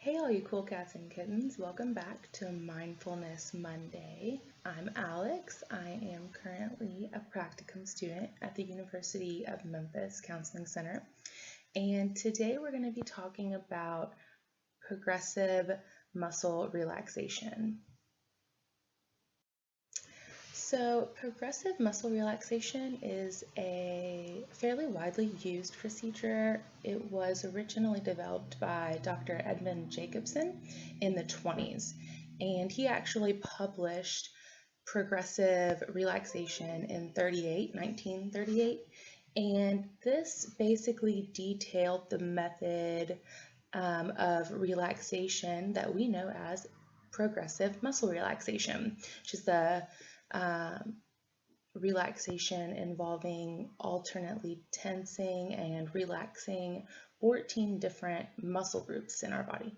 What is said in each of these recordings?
Hey all you cool cats and kittens, welcome back to Mindfulness Monday. I'm Alex. I am currently a practicum student at the University of Memphis Counseling Center, and today we're going to be talking about progressive muscle relaxation. So progressive muscle relaxation is a fairly widely used procedure. It was originally developed by Dr. Edmund Jacobson in the 20s, and he actually published progressive relaxation in 1938, and this basically detailed the method of relaxation that we know as progressive muscle relaxation, which is the relaxation involving alternately tensing and relaxing 14 different muscle groups in our body.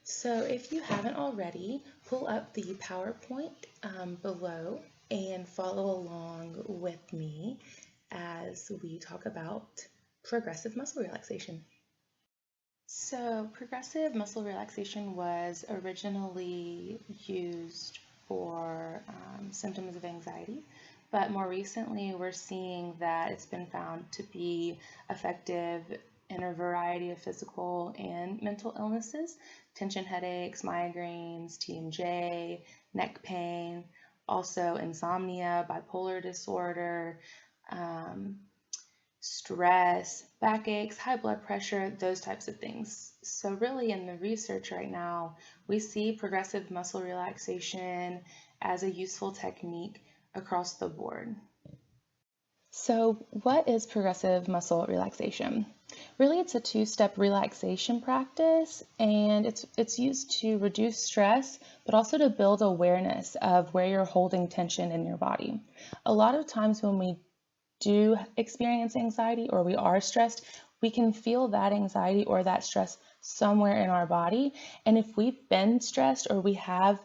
So if you haven't already, pull up the PowerPoint below and follow along with me as we talk about progressive muscle relaxation. So progressive muscle relaxation was originally used for symptoms of anxiety, but more recently we're seeing that it's been found to be effective in a variety of physical and mental illnesses: tension headaches, migraines, TMJ, neck pain, also insomnia, bipolar disorder, stress, backaches, high blood pressure, those types of things. So really in the research right now, we see progressive muscle relaxation as a useful technique across the board. So what is progressive muscle relaxation? Really, it's a two-step relaxation practice, and it's used to reduce stress, but also to build awareness of where you're holding tension in your body. A lot of times when we do experience anxiety or we are stressed, we can feel that anxiety or that stress somewhere in our body. And if we've been stressed or we have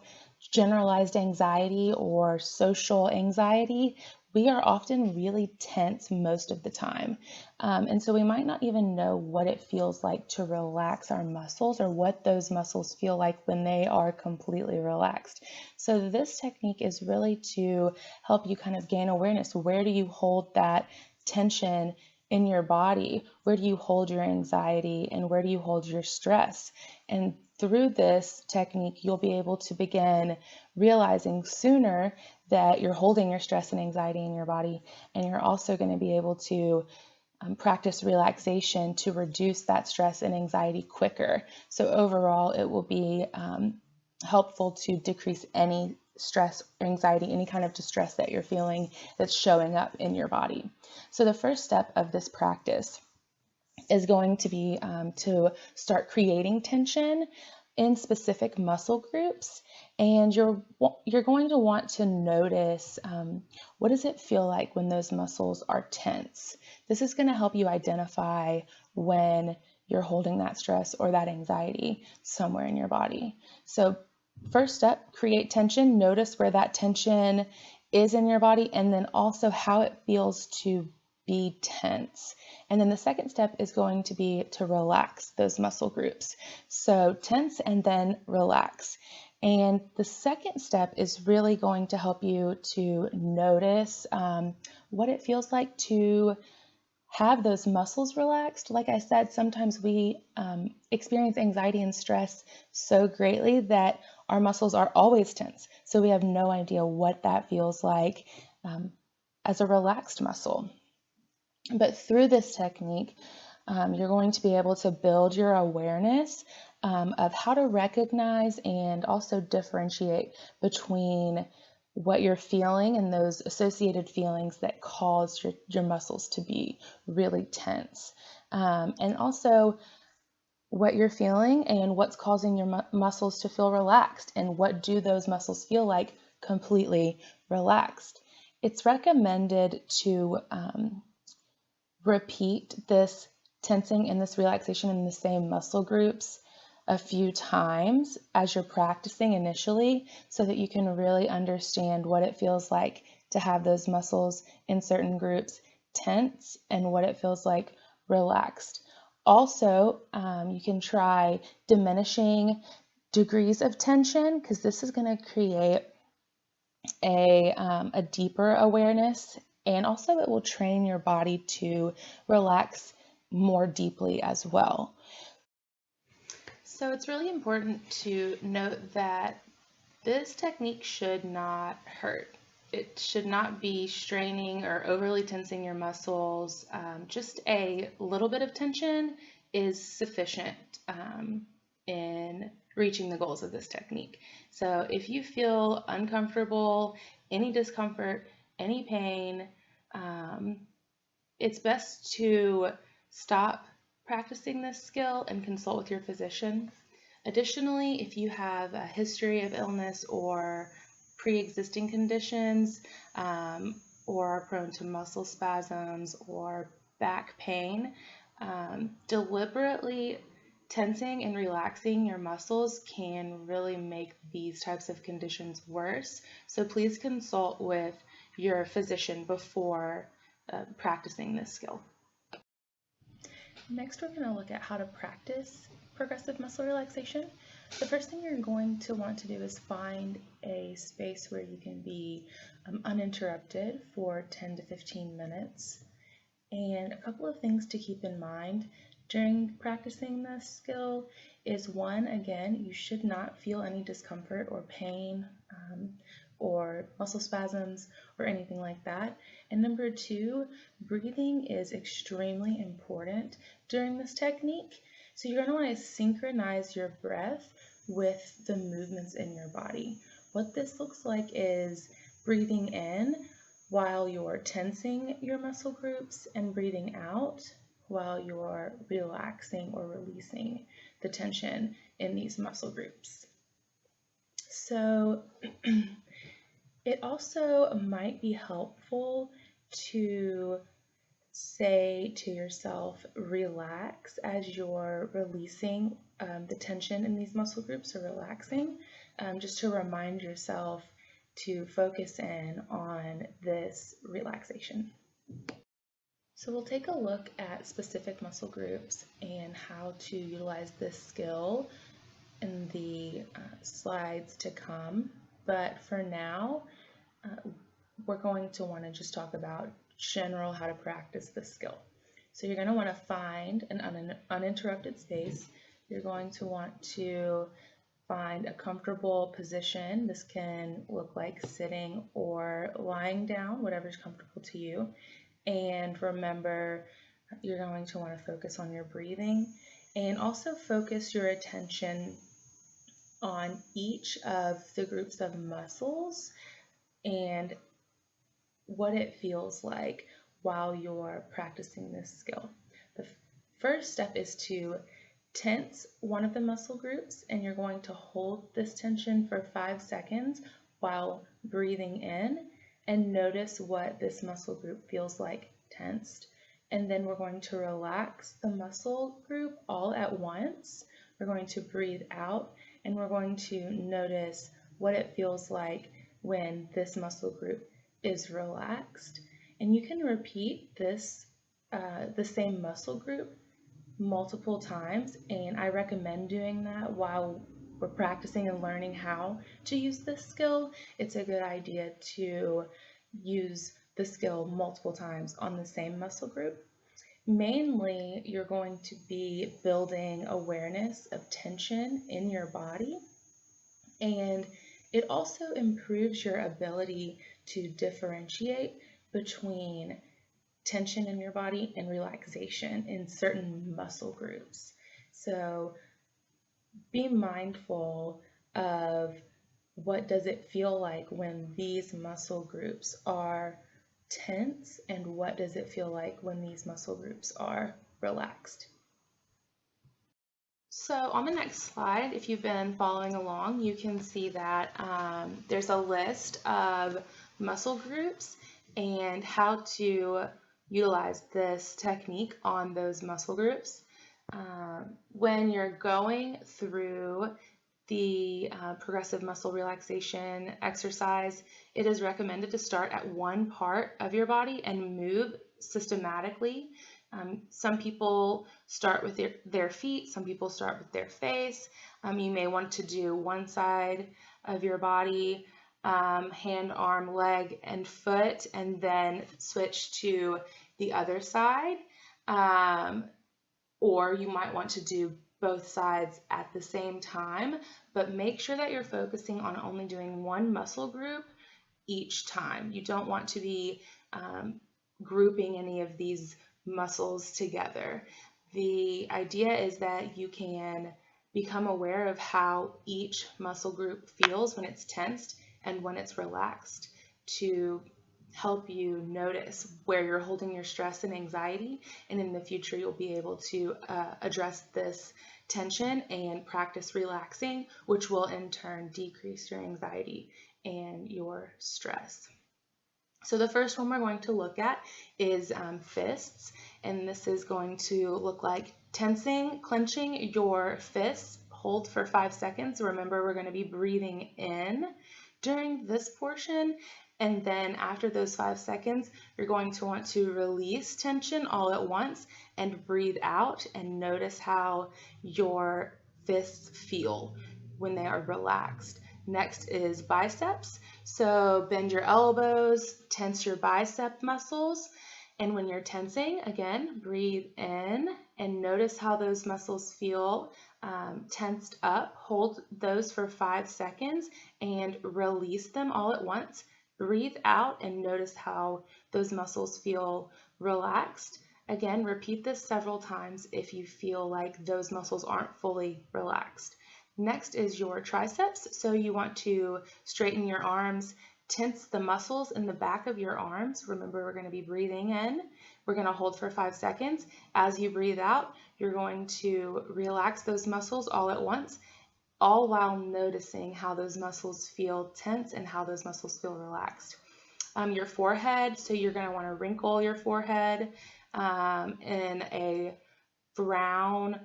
generalized anxiety or social anxiety, we are often really tense most of the time. And so we might not even know what it feels like to relax our muscles or what those muscles feel like when they are completely relaxed. So this technique is really to help you kind of gain awareness. Where do you hold that tension in your body? Where do you hold your anxiety and where do you hold your stress? And through this technique, you'll be able to begin realizing sooner that you're holding your stress and anxiety in your body, and you're also going to be able to practice relaxation to reduce that stress and anxiety quicker. So overall, it will be helpful to decrease any stress, anxiety, any kind of distress that you're feeling that's showing up in your body. So the first step of this practice is going to be to start creating tension in specific muscle groups, and you're going to want to notice what does it feel like when those muscles are tense. This is going to help you identify when you're holding that stress or that anxiety somewhere in your body. So first step, create tension. Notice where that tension is in your body, and then also how it feels to be tense. And then the second step is going to be to relax those muscle groups. So tense and then relax. And the second step is really going to help you to notice what it feels like to have those muscles relaxed. Like I said, sometimes we experience anxiety and stress so greatly that our muscles are always tense. So we have no idea what that feels like as a relaxed muscle. But through this technique, you're going to be able to build your awareness of how to recognize and also differentiate between what you're feeling and those associated feelings that cause your muscles to be really tense. And also what you're feeling and what's causing your muscles to feel relaxed, and what do those muscles feel like completely relaxed. It's recommended to repeat this tensing and this relaxation in the same muscle groups a few times as you're practicing initially, so that you can really understand what it feels like to have those muscles in certain groups tense and what it feels like relaxed. Also, you can try diminishing degrees of tension because this is going to create a deeper awareness, and also it will train your body to relax more deeply as well. So it's really important to note that this technique should not hurt. It should not be straining or overly tensing your muscles. Just a little bit of tension is sufficient in reaching the goals of this technique. So if you feel uncomfortable, any discomfort, any pain, it's best to stop practicing this skill and consult with your physician. Additionally, if you have a history of illness or pre-existing conditions, or are prone to muscle spasms or back pain, deliberately tensing and relaxing your muscles can really make these types of conditions worse. So please consult with your physician before practicing this skill. Next, we're going to look at how to practice progressive muscle relaxation. The first thing you're going to want to do is find a space where you can be uninterrupted for 10 to 15 minutes. And a couple of things to keep in mind during practicing this skill is, one, again, you should not feel any discomfort or pain or muscle spasms or anything like that. And number two, breathing is extremely important during this technique. So you're going to want to synchronize your breath with the movements in your body. What this looks like is breathing in while you're tensing your muscle groups and breathing out while you're relaxing or releasing the tension in these muscle groups. So it also might be helpful to say to yourself, relax, as you're releasing the tension in these muscle groups, or relaxing, just to remind yourself to focus in on this relaxation. So we'll take a look at specific muscle groups and how to utilize this skill in the slides to come. But for now, we're going to want to just talk about general how to practice this skill. So you're going to want to find an uninterrupted space. You're going to want to find a comfortable position. This can look like sitting or lying down, whatever's comfortable to you. And remember, you're going to want to focus on your breathing, and also focus your attention on each of the groups of muscles and what it feels like while you're practicing this skill. The first step is to tense one of the muscle groups, and you're going to hold this tension for 5 seconds while breathing in, and notice what this muscle group feels like tensed. And then we're going to relax the muscle group all at once. We're going to breathe out, and we're going to notice what it feels like when this muscle group is relaxed. And you can repeat this, the same muscle group multiple times, and I recommend doing that while we're practicing and learning how to use this skill. It's a good idea to use the skill multiple times on the same muscle group. Mainly, you're going to be building awareness of tension in your body, and it also improves your ability to differentiate between tension in your body and relaxation in certain muscle groups. So be mindful of what does it feel like when these muscle groups are tense, and what does it feel like when these muscle groups are relaxed. So on the next slide, if you've been following along, you can see that there's a list of muscle groups and how to utilize this technique on those muscle groups. When you're going through the progressive muscle relaxation exercise, it is recommended to start at one part of your body and move systematically Some people start with their feet, some people start with their face. You may want to do one side of your body, hand, arm, leg, and foot, and then switch to the other side. Or you might want to do both sides at the same time, but make sure that you're focusing on only doing one muscle group each time. You don't want to be grouping any of these muscles together. The idea is that you can become aware of how each muscle group feels when it's tensed and when it's relaxed to help you notice where you're holding your stress and anxiety, and in the future you'll be able to address this tension and practice relaxing, which will in turn decrease your anxiety and your stress. So the first one we're going to look at is fists, and this is going to look like tensing, clenching your fists. Hold for 5 seconds. Remember, we're going to be breathing in during this portion, and then after those 5 seconds, you're going to want to release tension all at once and breathe out and notice how your fists feel when they are relaxed. Next is biceps. So bend your elbows, tense your bicep muscles. And when you're tensing, again, breathe in and notice how those muscles feel tensed up. Hold those for 5 seconds and release them all at once. Breathe out and notice how those muscles feel relaxed. Again, repeat this several times if you feel like those muscles aren't fully relaxed. Next is your triceps. So you want to straighten your arms, tense the muscles in the back of your arms. Remember, we're going to be breathing in. We're going to hold for 5 seconds. As you breathe out, you're going to relax those muscles all at once, all while noticing how those muscles feel tense and how those muscles feel relaxed. Your forehead, so you're going to want to wrinkle your forehead in a frown,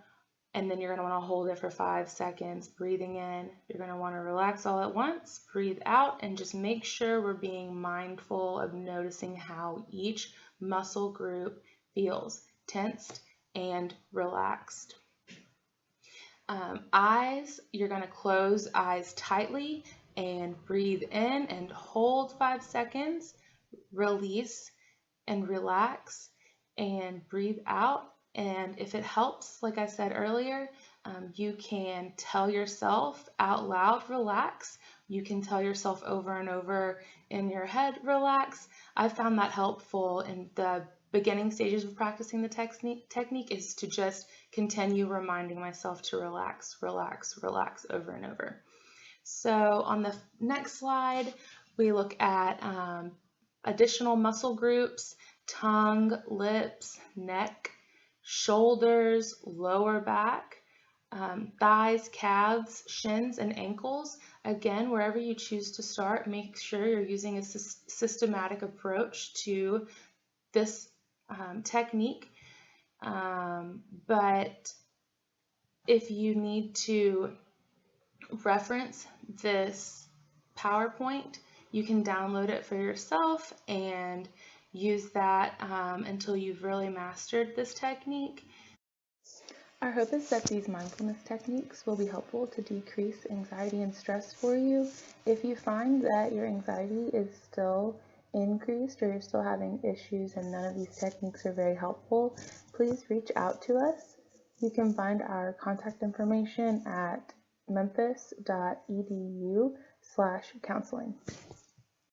and then you're going to want to hold it for 5 seconds, breathing in. You're going to want to relax all at once, breathe out, and just make sure we're being mindful of noticing how each muscle group feels tensed and relaxed. Eyes, you're going to close eyes tightly and breathe in and hold 5 seconds, release and relax and breathe out. And if it helps, like I said earlier, you can tell yourself out loud, relax. You can tell yourself over and over in your head, relax. I found that helpful in the beginning stages of practicing the technique is to just continue reminding myself to relax, relax, relax over and over. So on the next slide, we look at additional muscle groups: tongue, lips, neck, shoulders, lower back, thighs, calves, shins, and ankles. Again, wherever you choose to start, make sure you're using a systematic approach to this technique. But if you need to reference this PowerPoint, you can download it for yourself and use that until you've really mastered this technique. Our hope is that these mindfulness techniques will be helpful to decrease anxiety and stress for you. If you find that your anxiety is still increased or you're still having issues and none of these techniques are very helpful, please reach out to us. You can find our contact information at memphis.edu/counseling.